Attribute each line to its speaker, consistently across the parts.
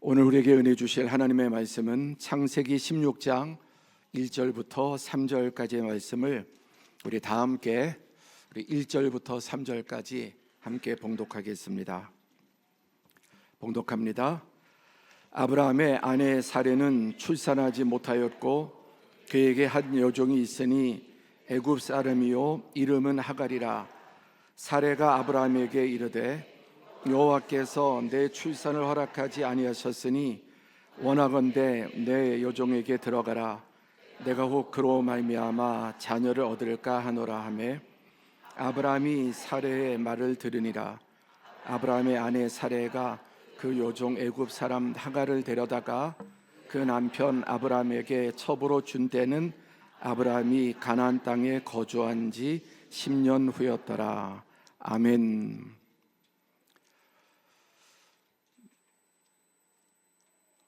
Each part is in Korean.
Speaker 1: 오늘 우리에게 은혜 주실 하나님의 말씀은 창세기 16장 1절부터 3절까지의 말씀을 우리 다 함께 1절부터 3절까지 함께 봉독하겠습니다. 봉독합니다. 아브라함의 아내 사레는 출산하지 못하였고 그에게 한 여종이 있으니 애굽 사람이요 이름은 하갈이라. 사레가 아브라함에게 이르되 여호와께서 내 출산을 허락하지 아니하셨으니 원하건대 내 여종에게 들어가라. 내가 혹 그로 말미암아 자녀를 얻을까 하노라 하매 아브라함이 사레의 말을 들으니라. 아브라함의 아내 사레가 그 여종 애굽 사람 하갈을 데려다가 그 남편 아브라함에게 첩으로 준 때는 아브라함이 가나안 땅에 거주한 지 10년 후였더라. 아멘.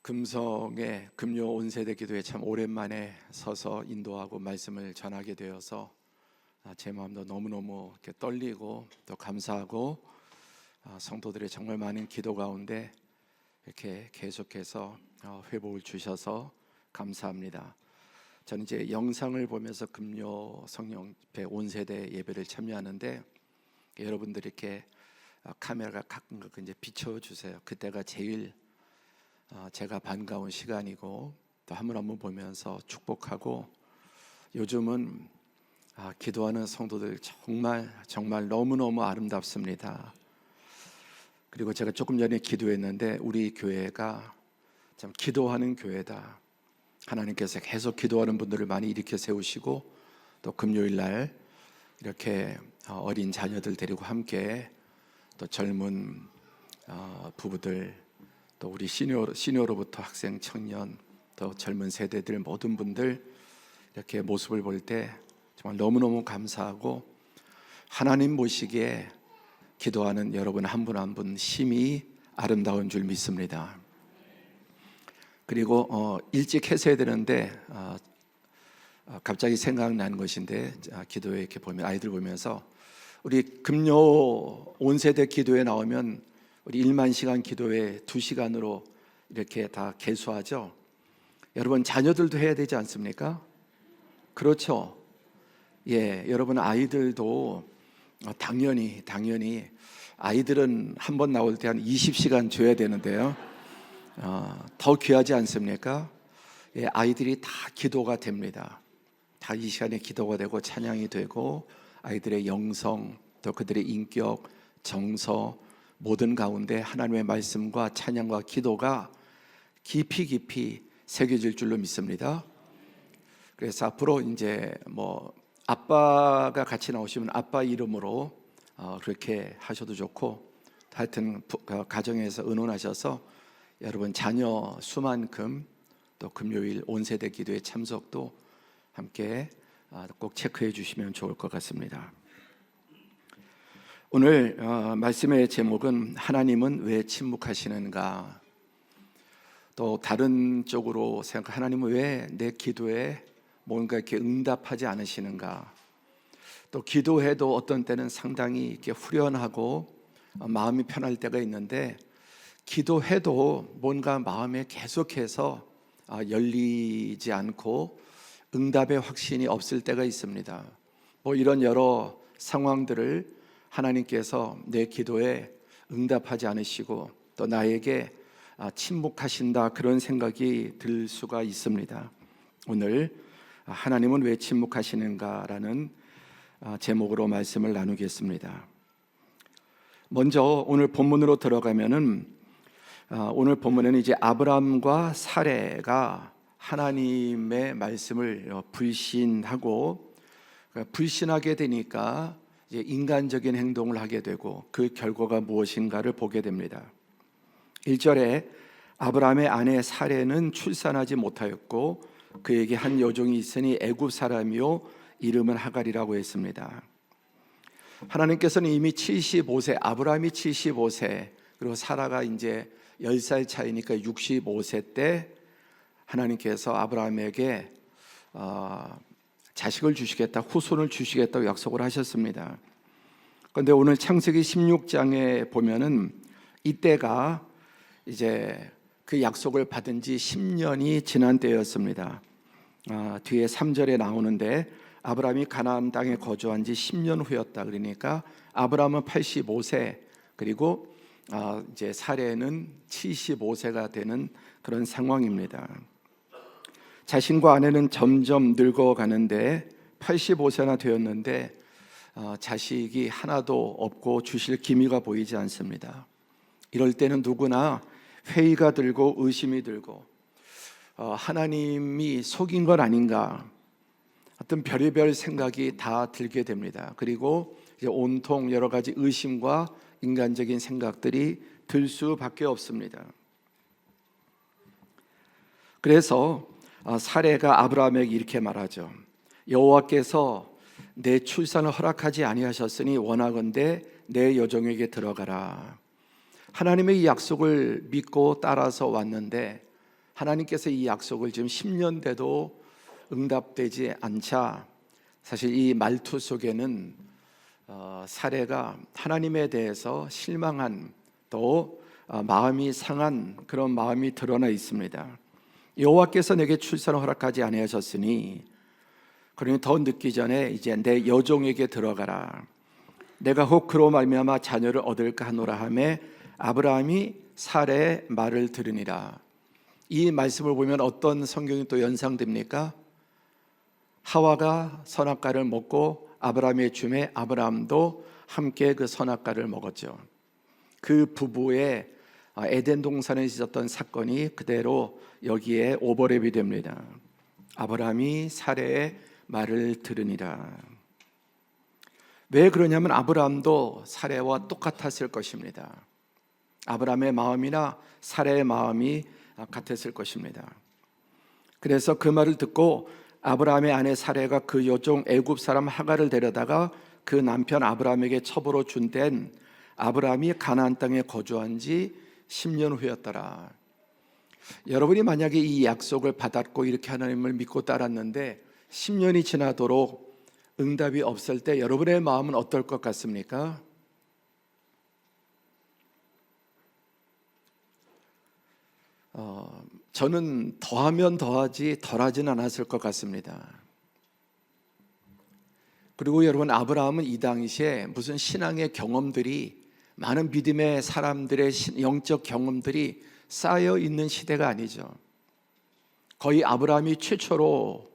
Speaker 1: 금성의 금요 온세대 기도에 참 오랜만에 서서 인도하고 말씀을 전하게 되어서 제 마음도 너무너무 이렇게 떨리고 또 감사하고 성도들의 정말 많은 기도 가운데 이렇게 계속해서 회복을 주셔서 감사합니다. 저는 이제 영상을 보면서 금요 성령배 온세대 예배를 참여하는데 여러분들이 이렇게 카메라가 가끔 이제 비춰주세요. 그때가 제일 제가 반가운 시간이고 또 한 분 한 분 보면서 축복하고 요즘은 기도하는 성도들 정말 너무너무 아름답습니다. 그리고 제가 조금 전에 기도했는데 우리 교회가 참 기도하는 교회다. 하나님께서 계속 기도하는 분들을 많이 일으켜 세우시고 또 금요일 날 이렇게 어린 자녀들 데리고 함께 또 젊은 부부들 또 우리 시니어로부터 학생, 청년, 또 젊은 세대들 모든 분들 이렇게 모습을 볼 때 정말 너무너무 감사하고 하나님 보시기에 기도하는 여러분 한 분 한 분 심히 아름다운 줄 믿습니다. 그리고 일찍 했어야 되는데 갑자기 생각난 것인데 기도에 이렇게 보면 아이들 보면서 우리 금요 온세대 기도에 나오면 우리 1만 시간 기도회 2시간으로 이렇게 다 개수하죠. 여러분 자녀들도 해야 되지 않습니까? 그렇죠. 예, 여러분 아이들도 당연히 아이들은 한 번 나올 때 한 20시간 줘야 되는데요. 더 귀하지 않습니까? 예, 아이들이 다 기도가 됩니다. 다 이 시간에 기도가 되고 찬양이 되고 아이들의 영성 또 그들의 인격, 정서 모든 가운데 하나님의 말씀과 찬양과 기도가 깊이 새겨질 줄로 믿습니다. 그래서 앞으로 이제 아빠가 같이 나오시면 아빠 이름으로 그렇게 하셔도 좋고 하여튼 가정에서 의논하셔서 여러분 자녀 수만큼 또 금요일 온세대 기도의 참석도 함께 꼭 체크해 주시면 좋을 것 같습니다. 오늘 말씀의 제목은 하나님은 왜 침묵하시는가? 또 다른 쪽으로 생각 하나님은 왜 내 기도에 뭔가 이렇게 응답하지 않으시는가? 또 기도해도 어떤 때는 상당히 이렇게 후련하고 마음이 편할 때가 있는데 기도해도 뭔가 마음에 계속해서 열리지 않고 응답의 확신이 없을 때가 있습니다. 이런 여러 상황들을 하나님께서 내 기도에 응답하지 않으시고 또 나에게 침묵하신다 그런 생각이 들 수가 있습니다. 오늘 하나님은 왜 침묵하시는가라는 제목으로 말씀을 나누겠습니다. 먼저 오늘 본문으로 들어가면은 오늘 본문에는 이제 아브람과 사레가 하나님의 말씀을 불신하고 불신하게 되니까 이제 인간적인 행동을 하게 되고 그 결과가 무엇인가를 보게 됩니다. 1절에 아브라함의 아내 사레는 출산하지 못하였고 그에게 한 여종이 있으니 애굽 사람이요 이름은 하갈이라고 했습니다. 하나님께서는 이미 75세 아브라함이 75세 그리고 사라가 이제 10살 차이니까 65세 때 하나님께서 아브라함에게 자식을 주시겠다, 후손을 주시겠다고 약속을 하셨습니다. 그런데 오늘 창세기 16장에 보면은 이때가 이제 그 약속을 받은 지 10년이 지난 때였습니다. 뒤에 3절에 나오는데 아브라함이 가나안 땅에 거주한 지 10년 후였다. 그러니까 아브라함은 85세, 그리고 이제 사레는 75세가 되는 그런 상황입니다. 자신과 아내는 점점 늙어가는데 85세나 되었는데 자식이 하나도 없고 주실 기미가 보이지 않습니다. 이럴 때는 누구나 회의가 들고 의심이 들고 하나님이 속인 건 아닌가, 어떤 별의별 생각이 다 들게 됩니다. 그리고 이제 온통 여러 가지 의심과 인간적인 생각들이 들 수밖에 없습니다. 그래서 사레가 아브라함에게 이렇게 말하죠. 여호와께서 내 출산을 허락하지 아니하셨으니 원하건대 내 여종에게 들어가라. 하나님의 이 약속을 믿고 따라서 왔는데 하나님께서 이 약속을 지금 10년 돼도 응답되지 않자, 사실 이 말투 속에는 사레가 하나님에 대해서 실망한, 또 마음이 상한 그런 마음이 드러나 있습니다. 여호와께서 내게 출산을 허락하지 아니하셨으니, 그러니 더 늦기 전에 이제 내 여종에게 들어가라. 내가 혹 그로 말미암아 자녀를 얻을까 하노라 하매 아브라함이 사레의 말을 들으니라. 이 말씀을 보면 어떤 성경이 또 연상됩니까? 하와가 선악과를 먹고 아브라함의 줌에 아브라함도 함께 그 선악과를 먹었죠. 그 부부의 에덴 동산에 있었던 사건이 그대로 여기에 오버랩이 됩니다. 아브라함이 사레의 말을 들으니라. 왜 그러냐면 아브라함도 사레와 똑같았을 것입니다. 아브라함의 마음이나 사레의 마음이 같았을 것입니다. 그래서 그 말을 듣고 아브라함의 아내 사레가 그 여종 애굽 사람 하갈을 데려다가 그 남편 아브라함에게 첩으로 준 데는 아브라함이 가나안 땅에 거주한 지 10년 후였더라. 여러분이 만약에 이 약속을 받았고 이렇게 하나님을 믿고 따랐는데 10년이 지나도록 응답이 없을 때 여러분의 마음은 어떨 것 같습니까? 저는 더하면 더하지 덜하진 않았을 것 같습니다. 그리고 여러분, 아브라함은 이 당시에 무슨 신앙의 경험들이, 많은 믿음의 사람들의 영적 경험들이 쌓여 있는 시대가 아니죠. 거의 아브라함이 최초로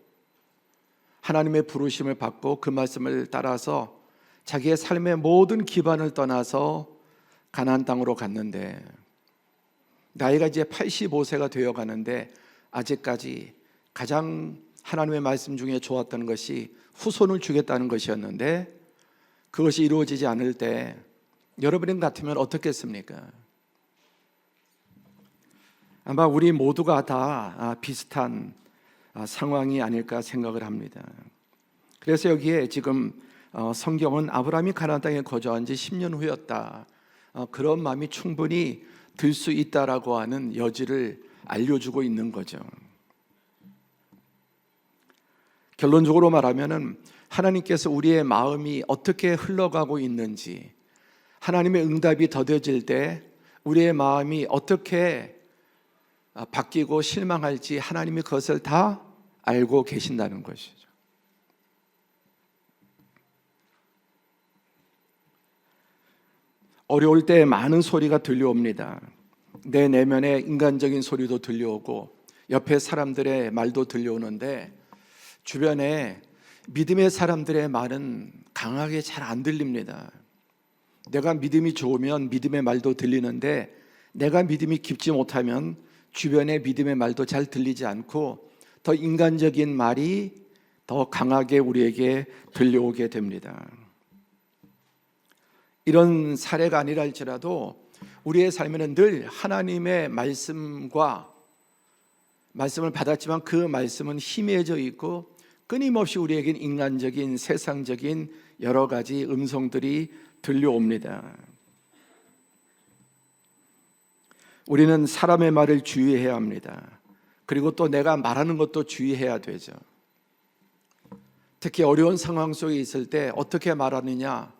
Speaker 1: 하나님의 부르심을 받고 그 말씀을 따라서 자기의 삶의 모든 기반을 떠나서 가나안 땅으로 갔는데, 나이가 이제 85세가 되어 가는데 아직까지 가장 하나님의 말씀 중에 좋았던 것이 후손을 주겠다는 것이었는데, 그것이 이루어지지 않을 때 여러분 같으면 어떻겠습니까? 아마 우리 모두가 다 비슷한 상황이 아닐까 생각을 합니다. 그래서 여기에 지금 성경은 아브라함이 가나안 땅에 거주한 지 10년 후였다, 그런 마음이 충분히 들 수 있다라고 하는 여지를 알려주고 있는 거죠. 결론적으로 말하면은 하나님께서 우리의 마음이 어떻게 흘러가고 있는지, 하나님의 응답이 더뎌질 때 우리의 마음이 어떻게 바뀌고 실망할지 하나님이 그것을 다 알고 계신다는 것이죠. 어려울 때 많은 소리가 들려옵니다. 내 내면에 인간적인 소리도 들려오고 옆에 사람들의 말도 들려오는데, 주변에 믿음의 사람들의 말은 강하게 잘 안 들립니다. 내가 믿음이 좋으면 믿음의 말도 들리는데, 내가 믿음이 깊지 못하면 주변의 믿음의 말도 잘 들리지 않고 더 인간적인 말이 더 강하게 우리에게 들려오게 됩니다. 이런 사례가 아니라 할지라도 우리의 삶에는 늘 하나님의 말씀을 받았지만 그 말씀은 희미해져 있고 끊임없이 우리에겐 인간적인, 세상적인 여러 가지 음성들이 들려옵니다. 우리는 사람의 말을 주의해야 합니다. 그리고 또 내가 말하는 것도 주의해야 되죠. 특히 어려운 상황 속에 있을 때 어떻게 말하느냐,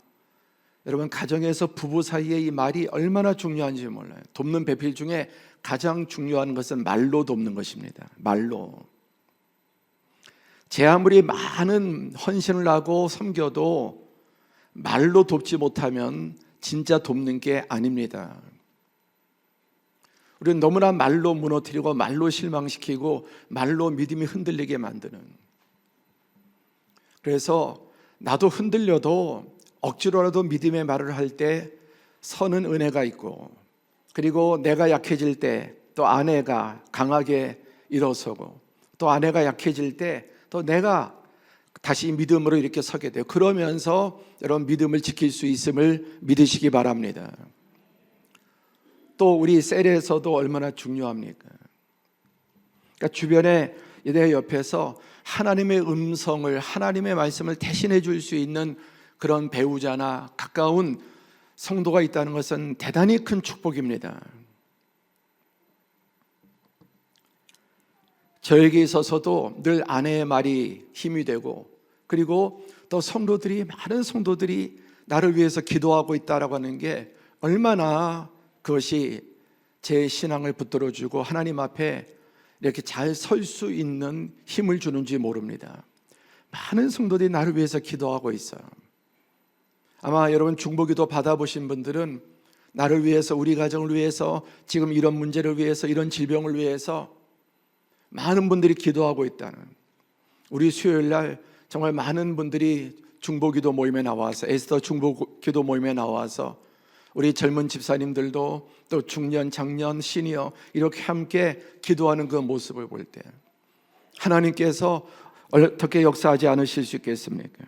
Speaker 1: 여러분, 가정에서 부부 사이에 이 말이 얼마나 중요한지 몰라요. 돕는 배필 중에 가장 중요한 것은 말로 돕는 것입니다. 말로. 제 아무리 많은 헌신을 하고 섬겨도 말로 돕지 못하면 진짜 돕는 게 아닙니다. 우리는 너무나 말로 무너뜨리고 말로 실망시키고 말로 믿음이 흔들리게 만드는, 그래서 나도 흔들려도 억지로라도 믿음의 말을 할 때 서는 은혜가 있고, 그리고 내가 약해질 때 또 아내가 강하게 일어서고, 또 아내가 약해질 때 또 내가 다시 믿음으로 이렇게 서게 돼요. 그러면서 여러분 믿음을 지킬 수 있음을 믿으시기 바랍니다. 또 우리 셀에서도 얼마나 중요합니까? 그러니까 주변에 내 옆에서 하나님의 음성을, 하나님의 말씀을 대신해 줄 수 있는 그런 배우자나 가까운 성도가 있다는 것은 대단히 큰 축복입니다. 저에게 있어서도 늘 아내의 말이 힘이 되고, 그리고 또 성도들이, 많은 성도들이 나를 위해서 기도하고 있다라고 하는 게 얼마나 그것이 제 신앙을 붙들어주고 하나님 앞에 이렇게 잘 설 수 있는 힘을 주는지 모릅니다. 많은 성도들이 나를 위해서 기도하고 있어요. 아마 여러분 중보기도 받아보신 분들은 나를 위해서, 우리 가정을 위해서, 지금 이런 문제를 위해서, 이런 질병을 위해서 많은 분들이 기도하고 있다는, 우리 수요일 날 정말 많은 분들이 중보기도 모임에 나와서, 에스더 중보기도 모임에 나와서 우리 젊은 집사님들도 또 중년, 장년, 시니어 이렇게 함께 기도하는 그 모습을 볼 때 하나님께서 어떻게 역사하지 않으실 수 있겠습니까?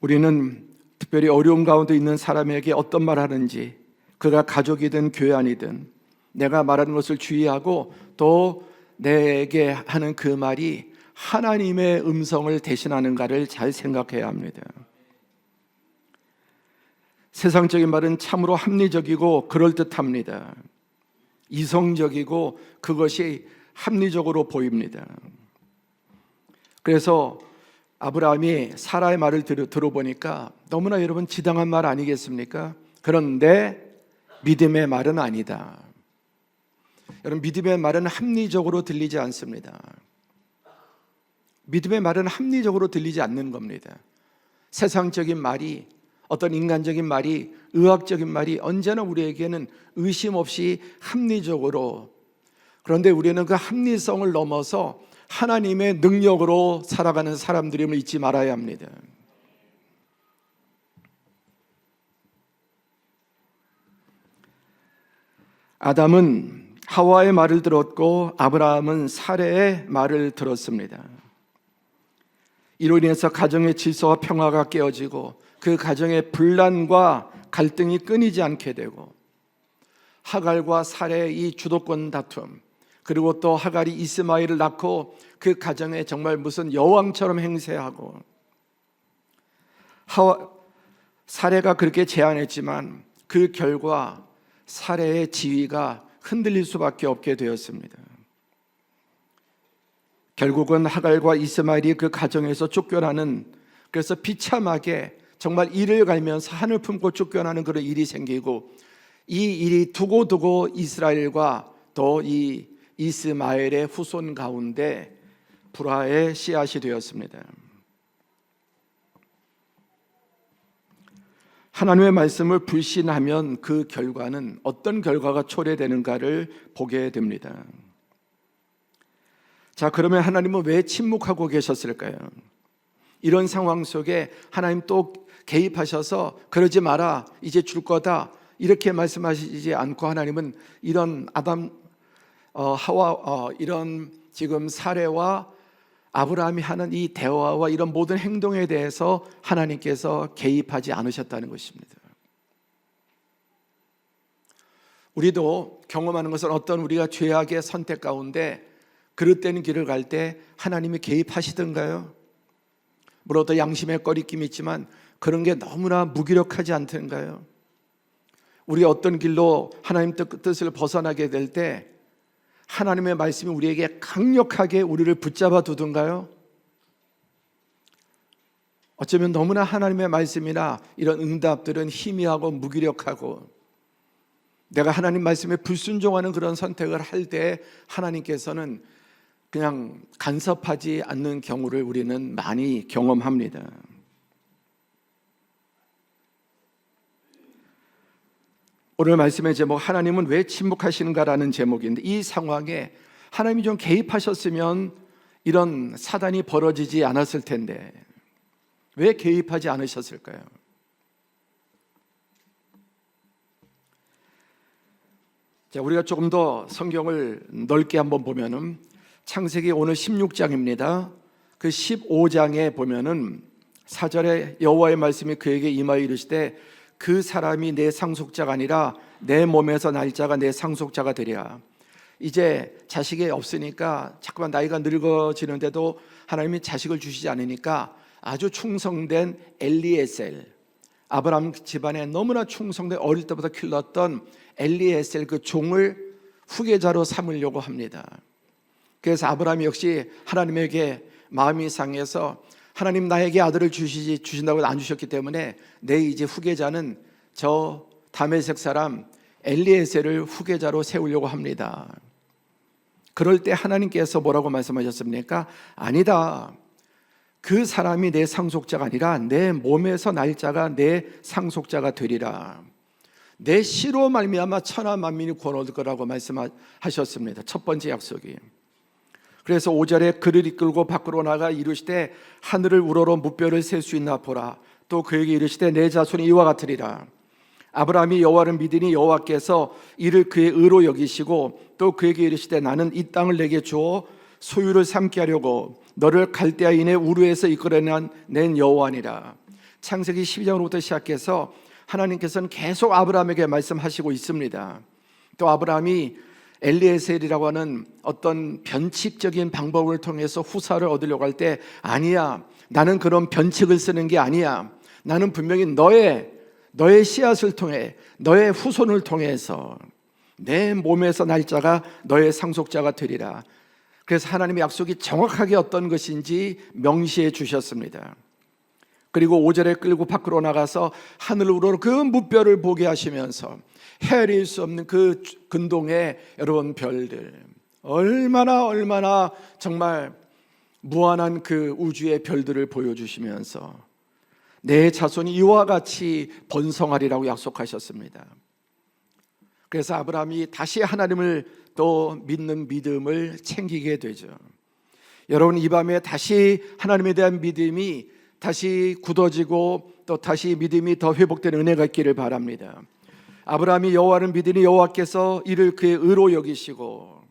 Speaker 1: 우리는 특별히 어려움 가운데 있는 사람에게 어떤 말 하는지, 그가 가족이든 교회 아니든 내가 말하는 것을 주의하고, 또 내게 하는 그 말이 하나님의 음성을 대신하는가를 잘 생각해야 합니다. 세상적인 말은 참으로 합리적이고 그럴듯합니다. 이성적이고 그것이 합리적으로 보입니다. 그래서 아브라함이 사라의 말을 들어보니까 너무나 여러분 지당한 말 아니겠습니까? 그런데 믿음의 말은 아니다. 여러분, 믿음의 말은 합리적으로 들리지 않습니다. 믿음의 말은 합리적으로 들리지 않는 겁니다. 세상적인 말이, 어떤 인간적인 말이, 의학적인 말이 언제나 우리에게는 의심 없이 합리적으로, 그런데 우리는 그 합리성을 넘어서 하나님의 능력으로 살아가는 사람들임을 잊지 말아야 합니다. 아담은 하와의 말을 들었고 아브라함은 사레의 말을 들었습니다. 이로 인해서 가정의 질서와 평화가 깨어지고 그 가정의 분란과 갈등이 끊이지 않게 되고, 하갈과 사레의 이 주도권 다툼, 그리고 또 하갈이 이스마엘을 낳고 그 가정에 정말 무슨 여왕처럼 행세하고, 사레가 그렇게 제안했지만 그 결과 사레의 지위가 흔들릴 수밖에 없게 되었습니다. 결국은 하갈과 이스마엘이 그 가정에서 쫓겨나는, 그래서 비참하게 정말 이를 갈면서 하늘 품고 쫓겨나는 그런 일이 생기고, 이 일이 두고두고 이스라엘과 또 이 이스마엘의 후손 가운데 불화의 씨앗이 되었습니다. 하나님의 말씀을 불신하면 그 결과는 어떤 결과가 초래되는가를 보게 됩니다. 자, 그러면 하나님은 왜 침묵하고 계셨을까요? 이런 상황 속에 하나님 또 개입하셔서 그러지 마라, 이제 줄 거다, 이렇게 말씀하시지 않고 하나님은 이런 이런 지금 사례와 아브라함이 하는 이 대화와 이런 모든 행동에 대해서 하나님께서 개입하지 않으셨다는 것입니다. 우리도 경험하는 것은 어떤 우리가 죄악의 선택 가운데 그릇되는 길을 갈 때 하나님이 개입하시던가요? 물론 또 양심의 꺼리낌이 있지만 그런 게 너무나 무기력하지 않던가요? 우리 어떤 길로 하나님 뜻을 벗어나게 될 때 하나님의 말씀이 우리에게 강력하게 우리를 붙잡아 두던가요? 어쩌면 너무나 하나님의 말씀이나 이런 응답들은 희미하고 무기력하고 내가 하나님 말씀에 불순종하는 그런 선택을 할 때 하나님께서는 그냥 간섭하지 않는 경우를 우리는 많이 경험합니다. 오늘 말씀의 제목, 하나님은 왜 침묵하시는가라는 제목인데, 이 상황에 하나님이 좀 개입하셨으면 이런 사단이 벌어지지 않았을 텐데 왜 개입하지 않으셨을까요? 자, 우리가 조금 더 성경을 넓게 한번 보면은 창세기 오늘 16장입니다. 그 15장에 보면은 4절에 여호와의 말씀이 그에게 임하여 이르시되 그 사람이 내 상속자가 아니라 내 몸에서 날 자가 내 상속자가 되리라. 이제 자식이 없으니까 자꾸만 나이가 늙어지는데도 하나님이 자식을 주시지 않으니까 아주 충성된 엘리에셀, 아브라함 집안에 너무나 충성된 어릴 때부터 길렀던 엘리에셀 그 종을 후계자로 삼으려고 합니다. 그래서 아브라함이 역시 하나님에게 마음이 상해서 하나님 나에게 아들을 주신다고 안 주셨기 때문에 내 이제 후계자는 저 다메섹 사람 엘리에셀을 후계자로 세우려고 합니다. 그럴 때 하나님께서 뭐라고 말씀하셨습니까? 아니다. 그 사람이 내 상속자가 아니라 내 몸에서 날 자가 내 상속자가 되리라. 내 씨로 말미암아 천하 만민이 구원 얻을 거라고 말씀하셨습니다. 첫 번째 약속이. 그래서 5절에 그를 이끌고 밖으로 나가 이르시되 하늘을 우러러 무뼈를 셀 수 있나 보라. 또 그에게 이르시되 내 자손이 이와 같으리라. 아브라함이 여호와를 믿으니 여호와께서 이를 그의 의로 여기시고 또 그에게 이르시되 나는 이 땅을 내게 주어 소유를 삼게 하려고 너를 갈대아인의 우르에서 이끌어낸 여호와니라. 창세기 12장으로부터 시작해서 하나님께서는 계속 아브라함에게 말씀하시고 있습니다. 또 아브라함이 엘리에셀이라고 하는 어떤 변칙적인 방법을 통해서 후사를 얻으려고 할 때 아니야, 나는 그런 변칙을 쓰는 게 아니야. 나는 분명히 너의 씨앗을 통해 너의 후손을 통해서 내 몸에서 날 자가 너의 상속자가 되리라. 그래서 하나님의 약속이 정확하게 어떤 것인지 명시해 주셨습니다. 그리고 5절에 끌고 밖으로 나가서 하늘을 우러러 그 무뼈를 보게 하시면서 헤아릴 수 없는 그 근동의 여러분 별들, 얼마나 정말 무한한 그 우주의 별들을 보여주시면서 내 자손이 이와 같이 번성하리라고 약속하셨습니다. 그래서 아브라함이 다시 하나님을 또 믿는 믿음을 챙기게 되죠. 여러분, 이 밤에 다시 하나님에 대한 믿음이 다시 굳어지고 또 다시 믿음이 더 회복되는 은혜가 있기를 바랍니다. 아브라함이 여호와를 믿으니 여호와께서 이를 그의 의로 여기시고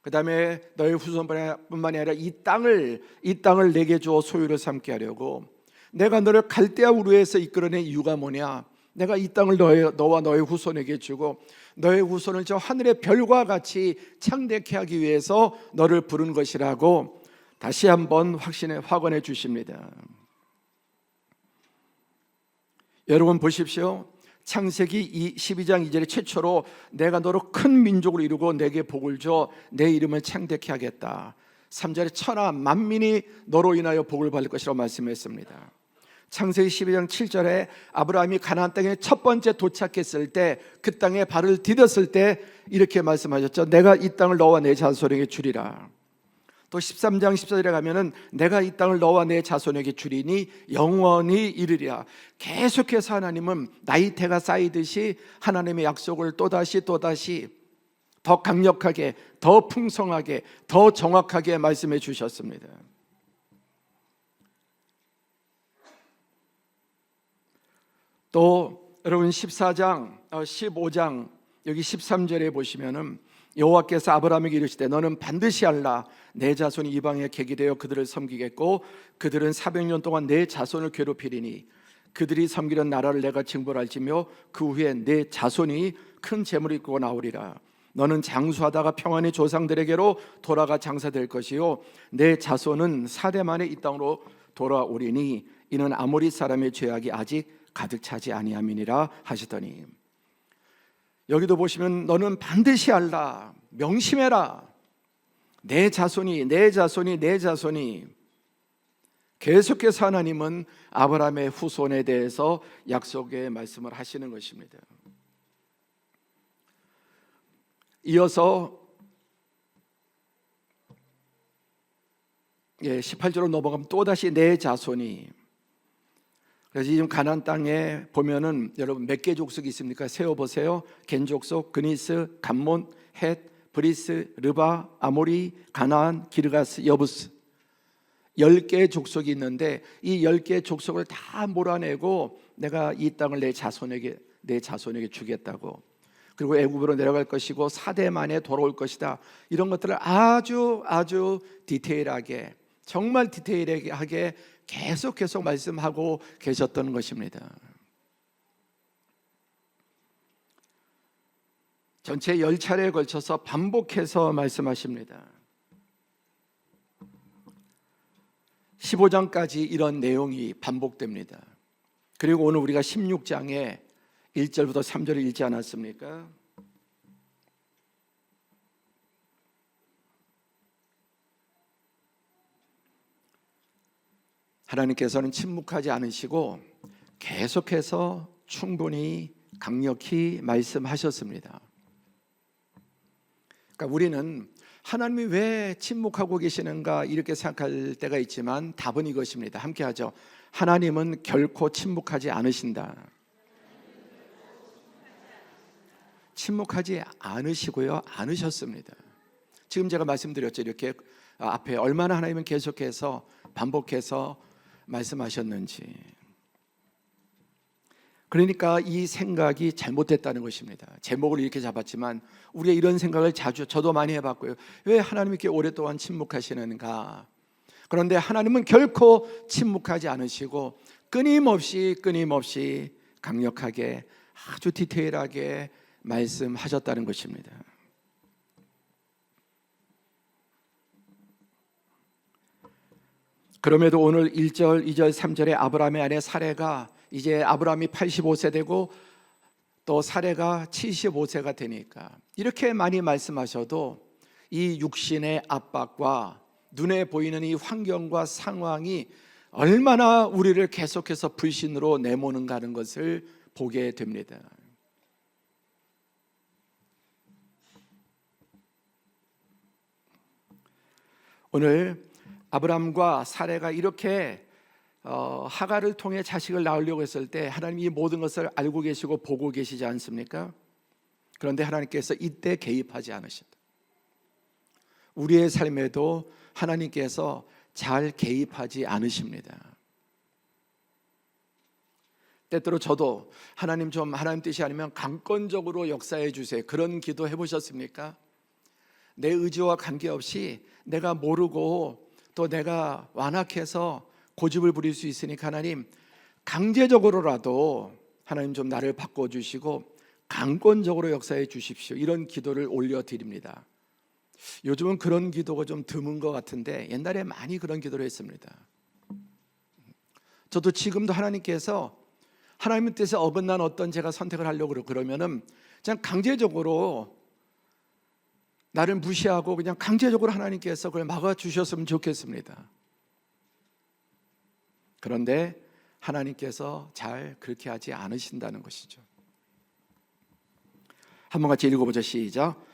Speaker 1: 그 다음에 너의 후손뿐만이 아니라 이 땅을 내게 주어 소유를 삼게 하려고 내가 너를 갈대아 우르에서 이끌어낸 이유가 뭐냐? 내가 이 땅을 너와 너의 후손에게 주고 너의 후손을 저 하늘의 별과 같이 창대케 하기 위해서 너를 부른 것이라고 다시 한번 확언해 주십니다. 여러분 보십시오. 창세기 12장 2절에 최초로 내가 너로 큰 민족을 이루고 내게 복을 줘 내 이름을 창대케 하겠다. 3절에 천하 만민이 너로 인하여 복을 받을 것이라고 말씀했습니다. 창세기 12장 7절에 아브라함이 가나안 땅에 첫 번째 도착했을 때 그 땅에 발을 디뎠을 때 이렇게 말씀하셨죠. 내가 이 땅을 너와 내 자손에게 주리라. 또 13장 14절에 가면은 내가 이 땅을 너와 내 자손에게 주리니 영원히 이르리라. 계속해서 하나님은 나이테가 쌓이듯이 하나님의 약속을 또다시 더 강력하게, 더 풍성하게, 더 정확하게 말씀해 주셨습니다. 또 여러분 14장, 15장 여기 13절에 보시면은 여호와께서 아브라함에게 이르시되 너는 반드시 알라. 내 자손이 이방에 객이 되어 그들을 섬기겠고 그들은 400년 동안 내 자손을 괴롭히리니 그들이 섬기는 나라를 내가 징벌할지며 그 후에 내 자손이 큰 재물을 이끌고 나오리라. 너는 장수하다가 평안히 조상들에게로 돌아가 장사될 것이요 내 자손은 4대 만에 이 땅으로 돌아오리니 이는 아모리 사람의 죄악이 아직 가득 차지 아니함이니라 하시더니, 여기도 보시면 너는 반드시 알라, 명심해라. 내 자손이 계속해서 하나님은 아브라함의 후손에 대해서 약속의 말씀을 하시는 것입니다. 이어서 18절로 넘어가면 또다시 내 자손이, 그래서 지금 가나안 땅에 보면은 여러분 몇 개 족속이 있습니까? 세어보세요. 겐 족속, 그니스, 감몬, 헷, 브리스, 르바, 아모리, 가나안, 기르가스, 여부스, 10개의 족속이 있는데 이 10개의 족속을 다 몰아내고 내가 이 땅을 내 자손에게 주겠다고, 그리고 애굽으로 내려갈 것이고 4대 만에 돌아올 것이다, 이런 것들을 아주 디테일하게, 정말 디테일하게 계속 말씀하고 계셨던 것입니다. 전체 10차례에 걸쳐서 반복해서 말씀하십니다. 15장까지 이런 내용이 반복됩니다. 그리고 오늘 우리가 16장에 1절부터 3절을 읽지 않았습니까? 하나님께서는 침묵하지 않으시고 계속해서 충분히 강력히 말씀하셨습니다. 그러니까 우리는 하나님이 왜 침묵하고 계시는가 이렇게 생각할 때가 있지만 답은 이것입니다. 함께 하죠. 하나님은 결코 침묵하지 않으신다. 침묵하지 않으시고요, 않으셨습니다. 지금 제가 말씀드렸죠. 이렇게 앞에 얼마나 하나님은 계속해서 반복해서 말씀하셨는지. 그러니까 이 생각이 잘못됐다는 것입니다. 제목을 이렇게 잡았지만 우리가 이런 생각을 저도 많이 해봤고요. 왜 하나님이 이렇게 오랫동안 침묵하시는가? 그런데 하나님은 결코 침묵하지 않으시고 끊임없이 강력하게 아주 디테일하게 말씀하셨다는 것입니다. 그럼에도 오늘 1절, 2절, 3절에 아브라함의 아내 사레가 이제 아브라함이 85세 되고 또 사레가 75세가 되니까 이렇게 많이 말씀하셔도 이 육신의 압박과 눈에 보이는 이 환경과 상황이 얼마나 우리를 계속해서 불신으로 내모는가 하는 것을 보게 됩니다. 오늘 아브람과 사레가 이렇게 하갈을 통해 자식을 낳으려고 했을 때 하나님이 이 모든 것을 알고 계시고 보고 계시지 않습니까? 그런데 하나님께서 이때 개입하지 않으신다. 우리의 삶에도 하나님께서 잘 개입하지 않으십니다. 때때로 저도 하나님 뜻이 아니면 강권적으로 역사해 주세요, 그런 기도 해보셨습니까? 내 의지와 관계없이 내가 모르고 또 내가 완악해서 고집을 부릴 수 있으니까 하나님 강제적으로라도 하나님 좀 나를 바꿔주시고 강권적으로 역사해 주십시오, 이런 기도를 올려드립니다. 요즘은 그런 기도가 좀 드문 것 같은데 옛날에 많이 그런 기도를 했습니다. 저도 지금도 하나님께서 하나님의 뜻에 어긋난 어떤 제가 선택을 하려고 그러면은 그냥 강제적으로 나를 무시하고 그냥 강제적으로 하나님께서 그걸 막아주셨으면 좋겠습니다. 그런데 하나님께서 잘 그렇게 하지 않으신다는 것이죠. 한번 같이 읽어보죠. 시작.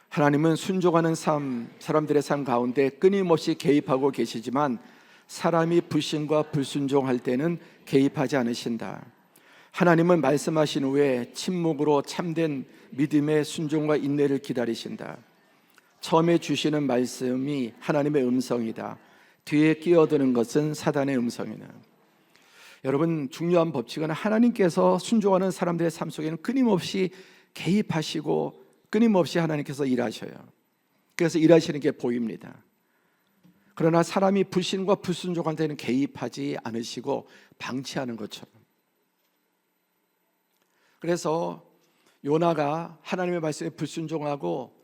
Speaker 1: 하나님은 순종하는 사람들의 삶 가운데 끊임없이 개입하고 계시지만 사람이 불신과 불순종할 때는 개입하지 않으신다. 하나님은 말씀하신 후에 침묵으로 참된 믿음의 순종과 인내를 기다리신다. 처음에 주시는 말씀이 하나님의 음성이다. 뒤에 끼어드는 것은 사단의 음성이다. 여러분, 중요한 법칙은 하나님께서 순종하는 사람들의 삶 속에는 끊임없이 개입하시고 끊임없이 하나님께서 일하셔요. 그래서 일하시는 게 보입니다. 그러나 사람이 불신과 불순종할 때는 개입하지 않으시고 방치하는 것처럼. 그래서 요나가 하나님의 말씀에 불순종하고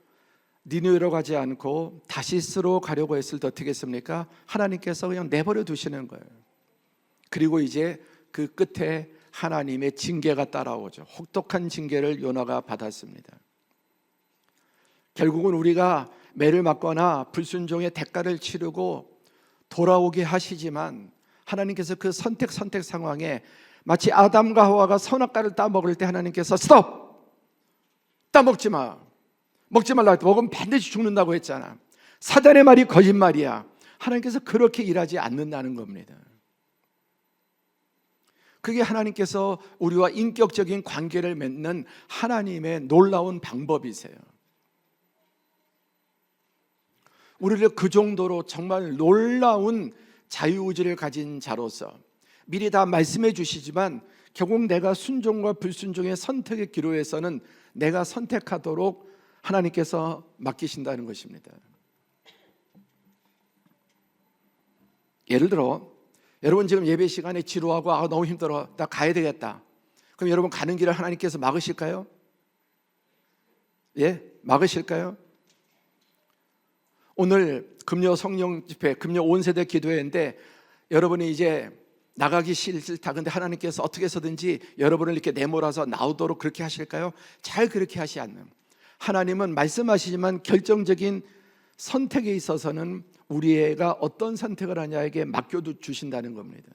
Speaker 1: 니느웨로 가지 않고 다시스로 가려고 했을 때 어떻게 했습니까? 하나님께서 그냥 내버려 두시는 거예요. 그리고 이제 그 끝에 하나님의 징계가 따라오죠. 혹독한 징계를 요나가 받았습니다. 결국은 우리가 매를 맞거나 불순종의 대가를 치르고 돌아오게 하시지만 하나님께서 그 선택 상황에 마치 아담과 하와가 선악과를 따먹을 때 하나님께서 스톱! 따먹지 마! 먹지 말라 했다. 먹으면 반드시 죽는다고 했잖아. 사단의 말이 거짓말이야. 하나님께서 그렇게 일하지 않는다는 겁니다. 그게 하나님께서 우리와 인격적인 관계를 맺는 하나님의 놀라운 방법이세요. 우리를 그 정도로 정말 놀라운 자유의지를 가진 자로서 미리 다 말씀해 주시지만 결국 내가 순종과 불순종의 선택의 기로에서는 내가 선택하도록 하나님께서 맡기신다는 것입니다. 예를 들어 여러분 지금 예배 시간에 지루하고 너무 힘들어, 나 가야 되겠다. 그럼 여러분 가는 길을 하나님께서 막으실까요? 예? 막으실까요? 오늘 금요 성령 집회, 금요 온 세대 기도회인데 여러분이 이제 나가기 싫다. 근데 하나님께서 어떻게 해서든지 여러분을 이렇게 내몰아서 나오도록 그렇게 하실까요? 잘 그렇게 하시 않는. 하나님은 말씀하시지만 결정적인 선택에 있어서는 우리가 어떤 선택을 하냐에게 맡겨도 주신다는 겁니다.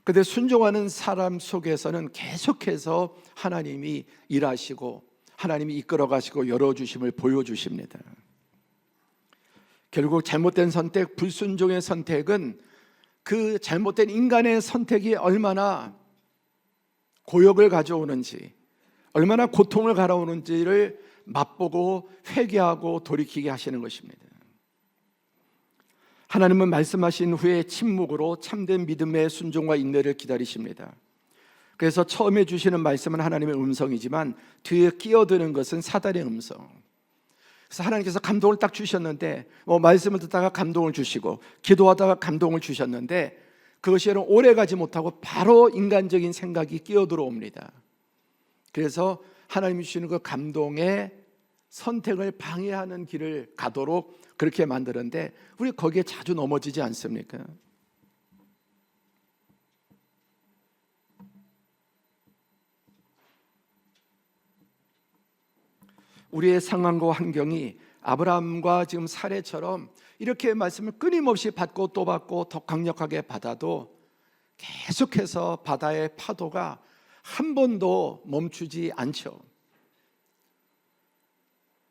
Speaker 1: 그런데 순종하는 사람 속에서는 계속해서 하나님이 일하시고 하나님이 이끌어 가시고 열어주심을 보여주십니다. 결국 잘못된 선택, 불순종의 선택은 그 잘못된 인간의 선택이 얼마나 고역을 가져오는지, 얼마나 고통을 가져오는지를 맛보고 회개하고 돌이키게 하시는 것입니다. 하나님은 말씀하신 후에 침묵으로 참된 믿음의 순종과 인내를 기다리십니다. 그래서 처음에 주시는 말씀은 하나님의 음성이지만 뒤에 끼어드는 것은 사단의 음성. 그래서 하나님께서 감동을 딱 주셨는데 말씀을 듣다가 감동을 주시고 기도하다가 감동을 주셨는데 그것이 오래 가지 못하고 바로 인간적인 생각이 끼어들어옵니다. 그래서 하나님이 주시는 그 감동의 선택을 방해하는 길을 가도록 그렇게 만드는데 우리 거기에 자주 넘어지지 않습니까? 우리의 상황과 환경이 아브라함과 지금 사례처럼 이렇게 말씀을 끊임없이 받고 또 받고 더 강력하게 받아도 계속해서 바다의 파도가 한 번도 멈추지 않죠.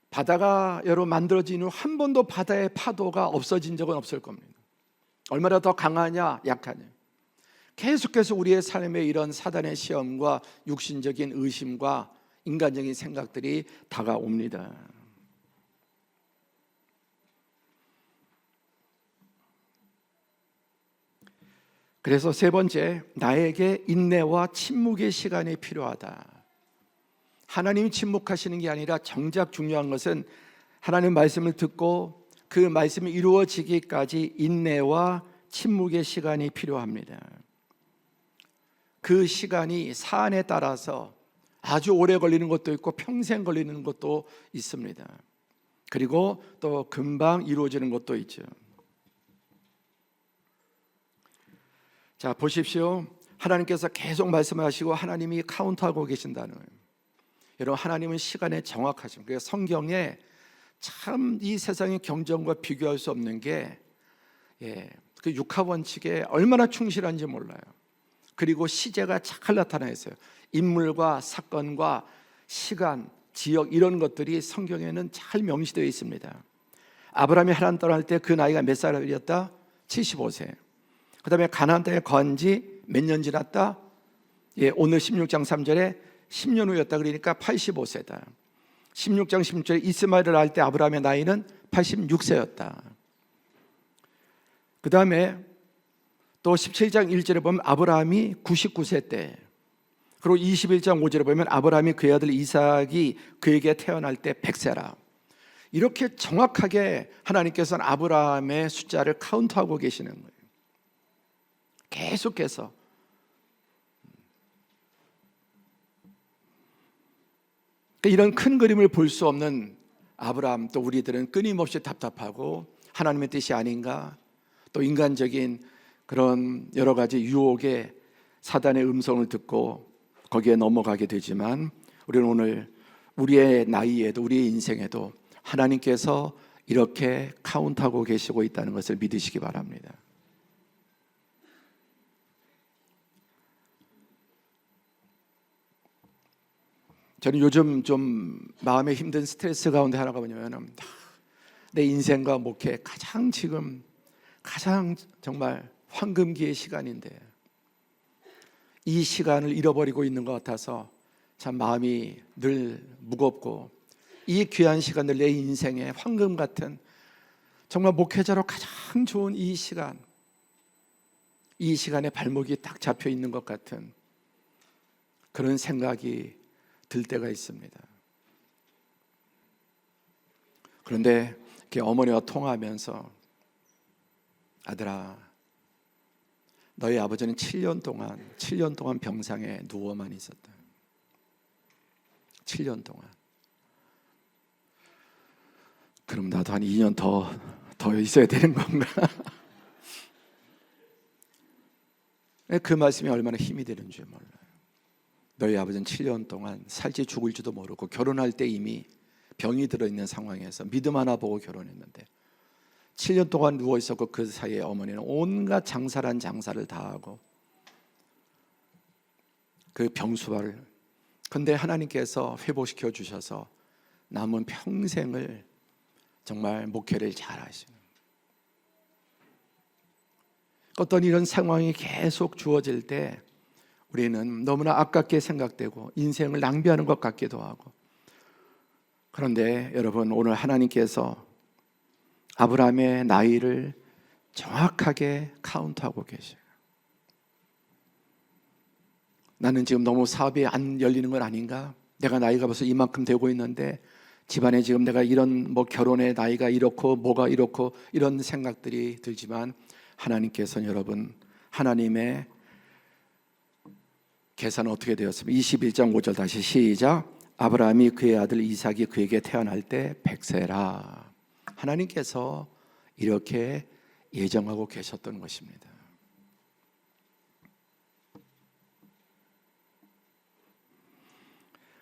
Speaker 1: 바다가 여러분 만들어진 후 한 번도 바다의 파도가 없어진 적은 없을 겁니다. 얼마나 더 강하냐 약하냐, 계속해서 우리의 삶에 이런 사단의 시험과 육신적인 의심과 인간적인 생각들이 다가옵니다. 그래서 세 번째, 나에게 인내와 침묵의 시간이 필요하다. 하나님이 침묵하시는 게 아니라 정작 중요한 것은 하나님 말씀을 듣고 그 말씀이 이루어지기까지 인내와 침묵의 시간이 필요합니다. 그 시간이 사안에 따라서 아주 오래 걸리는 것도 있고 평생 걸리는 것도 있습니다. 그리고 또 금방 이루어지는 것도 있죠. 자, 보십시오. 하나님께서 계속 말씀하시고 하나님이 카운트하고 계신다는 거예요. 여러분, 하나님은 시간에 정확하십니다. 그래서 성경에 참 이 세상의 경전과 비교할 수 없는 게 그 육합 원칙에 얼마나 충실한지 몰라요. 그리고 시제가 잘 나타나 있어요. 인물과 사건과 시간, 지역 이런 것들이 성경에는 잘 명시되어 있습니다. 아브라함이 하란 떠날 때 그 나이가 몇 살이었다? 75세. 그 다음에 가나안 땅에 거한 지 몇 년 지났다? 오늘 16장 3절에 10년 후였다. 그러니까 85세다. 16장 16절에 이스마엘을 낳을 때 아브라함의 나이는 86세였다. 그 다음에 또 17장 1절에 보면 아브라함이 99세 때, 그리고 21장 5절에 보면 아브라함이 그의 아들 이삭이 그에게 태어날 때 100세라. 이렇게 정확하게 하나님께서는 아브라함의 숫자를 카운트하고 계시는 거예요. 계속해서. 이런 큰 그림을 볼 수 없는 아브라함, 또 우리들은 끊임없이 답답하고 하나님의 뜻이 아닌가, 또 인간적인 그런 여러 가지 유혹에 사단의 음성을 듣고 거기에 넘어가게 되지만 우리는 오늘 우리의 나이에도 우리의 인생에도 하나님께서 이렇게 카운트하고 계시고 있다는 것을 믿으시기 바랍니다. 저는 요즘 좀 마음에 힘든 스트레스 가운데 하나가 뭐냐면 내 인생과 목회 가장 정말 황금기의 시간인데 이 시간을 잃어버리고 있는 것 같아서 참 마음이 늘 무겁고, 이 귀한 시간을 내 인생의 황금 같은 정말 목회자로 가장 좋은 이 시간에 발목이 딱 잡혀 있는 것 같은 그런 생각이 들 때가 있습니다. 그런데 이렇게 어머니와 통화하면서 아들아, 너희 아버지는 7년 동안 병상에 누워만 있었다. 7년 동안. 그럼 나도 한 2년 더 있어야 되는 건가? 그 말씀이 얼마나 힘이 되는 줄 몰라요. 너희 아버지는 7년 동안 살지 죽을지도 모르고 결혼할 때 이미 병이 들어있는 상황에서 믿음 하나 보고 결혼했는데 7년 동안 누워있었고, 그 사이에 어머니는 온갖 장사란 장사를 다 하고 그 병수발을, 근데 하나님께서 회복시켜 주셔서 남은 평생을 정말 목회를 잘 하시는, 어떤 이런 상황이 계속 주어질 때 우리는 너무나 아깝게 생각되고 인생을 낭비하는 것 같기도 하고, 그런데 여러분, 오늘 하나님께서 아브라함의 나이를 정확하게 카운트하고 계셔요. 나는 지금 너무 사업이 안 열리는 건 아닌가? 내가 나이가 벌써 이만큼 되고 있는데 집안에 지금 내가 이런 결혼의 나이가 이렇고 뭐가 이렇고 이런 생각들이 들지만, 하나님께서는 여러분, 하나님의 계산은 어떻게 되었습니까? 21장 5절 다시 시작. 아브라함이 그의 아들 이삭이 그에게 태어날 때 100세라. 하나님께서 이렇게 예정하고 계셨던 것입니다.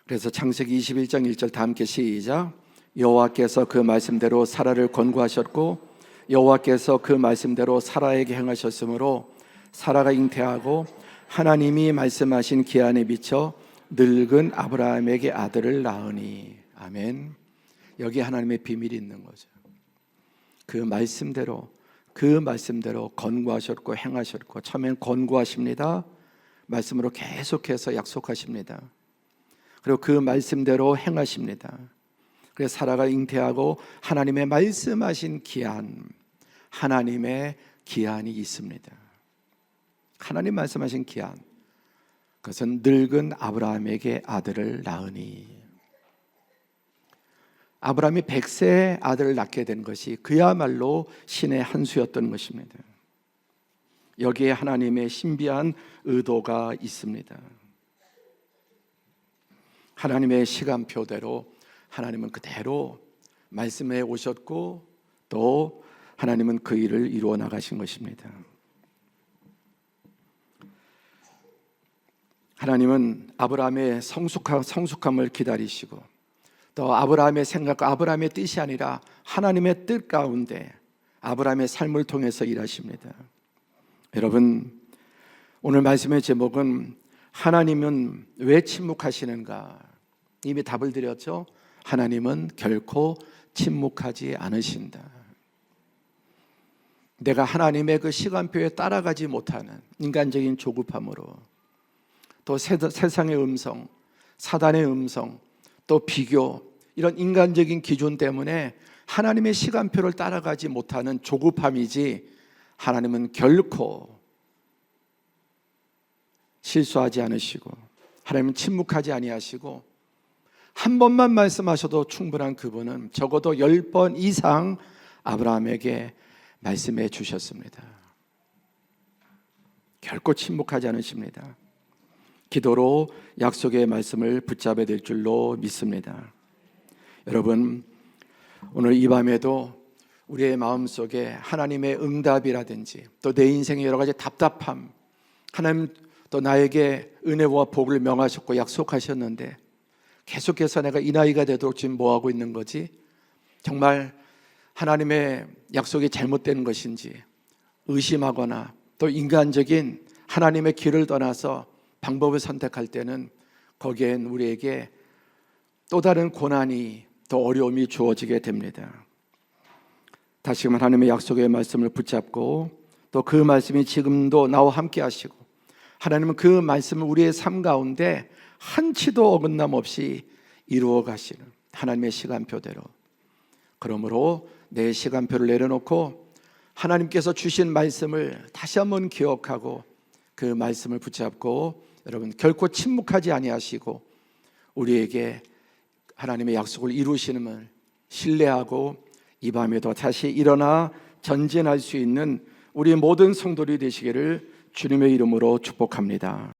Speaker 1: 그래서 창세기 21장 1절 다 함께 시작. 여호와께서 그 말씀대로 사라를 권고하셨고 여호와께서 그 말씀대로 사라에게 행하셨으므로 사라가 잉태하고 하나님이 말씀하신 기한에 비춰 늙은 아브라함에게 아들을 낳으니. 아멘. 여기 하나님의 비밀이 있는 거죠. 그 말씀대로 권고하셨고 행하셨고, 처음엔 권고하십니다. 말씀으로 계속해서 약속하십니다. 그리고 그 말씀대로 행하십니다. 그래서 사라가 잉태하고 하나님의 말씀하신 기한, 하나님의 기한이 있습니다. 하나님 말씀하신 기한, 그것은 늙은 아브라함에게 아들을 낳으니. 아브라함이 100세에 아들을 낳게 된 것이 그야말로 신의 한 수였던 것입니다. 여기에 하나님의 신비한 의도가 있습니다. 하나님의 시간표대로 하나님은 그대로 말씀해 오셨고, 또 하나님은 그 일을 이루어 나가신 것입니다. 하나님은 아브라함의 성숙함을 기다리시고, 또 아브라함의 생각과 아브라함의 뜻이 아니라 하나님의 뜻 가운데 아브라함의 삶을 통해서 일하십니다. 여러분, 오늘 말씀의 제목은 하나님은 왜 침묵하시는가? 이미 답을 드렸죠. 하나님은 결코 침묵하지 않으신다. 내가 하나님의 그 시간표에 따라가지 못하는 인간적인 조급함으로, 또 세상의 음성, 사단의 음성, 또 비교, 이런 인간적인 기준 때문에 하나님의 시간표를 따라가지 못하는 조급함이지, 하나님은 결코 실수하지 않으시고, 하나님은 침묵하지 아니하시고, 한 번만 말씀하셔도 충분한 그분은 적어도 10번 이상 아브라함에게 말씀해 주셨습니다. 결코 침묵하지 않으십니다. 기도로 약속의 말씀을 붙잡아야 될 줄로 믿습니다. 여러분, 오늘 이 밤에도 우리의 마음속에 하나님의 응답이라든지 또 내 인생의 여러 가지 답답함, 하나님 또 나에게 은혜와 복을 명하셨고 약속하셨는데 계속해서 내가 이 나이가 되도록 지금 뭐하고 있는 거지? 정말 하나님의 약속이 잘못된 것인지 의심하거나, 또 인간적인 하나님의 길을 떠나서 방법을 선택할 때는 거기엔 우리에게 또 다른 고난이 또 어려움이 주어지게 됩니다. 다시금 하나님의 약속의 말씀을 붙잡고 또 그 말씀이 지금도 나와 함께 하시고 하나님은 그 말씀을 우리의 삶 가운데 한치도 어긋남 없이 이루어 가시는 하나님의 시간표대로, 그러므로 내 시간표를 내려놓고 하나님께서 주신 말씀을 다시 한번 기억하고 그 말씀을 붙잡고 여러분 결코 침묵하지 아니하시고 우리에게 하나님의 약속을 이루시는 신뢰하고 이 밤에도 다시 일어나 전진할 수 있는 우리 모든 성도들이 되시기를 주님의 이름으로 축복합니다.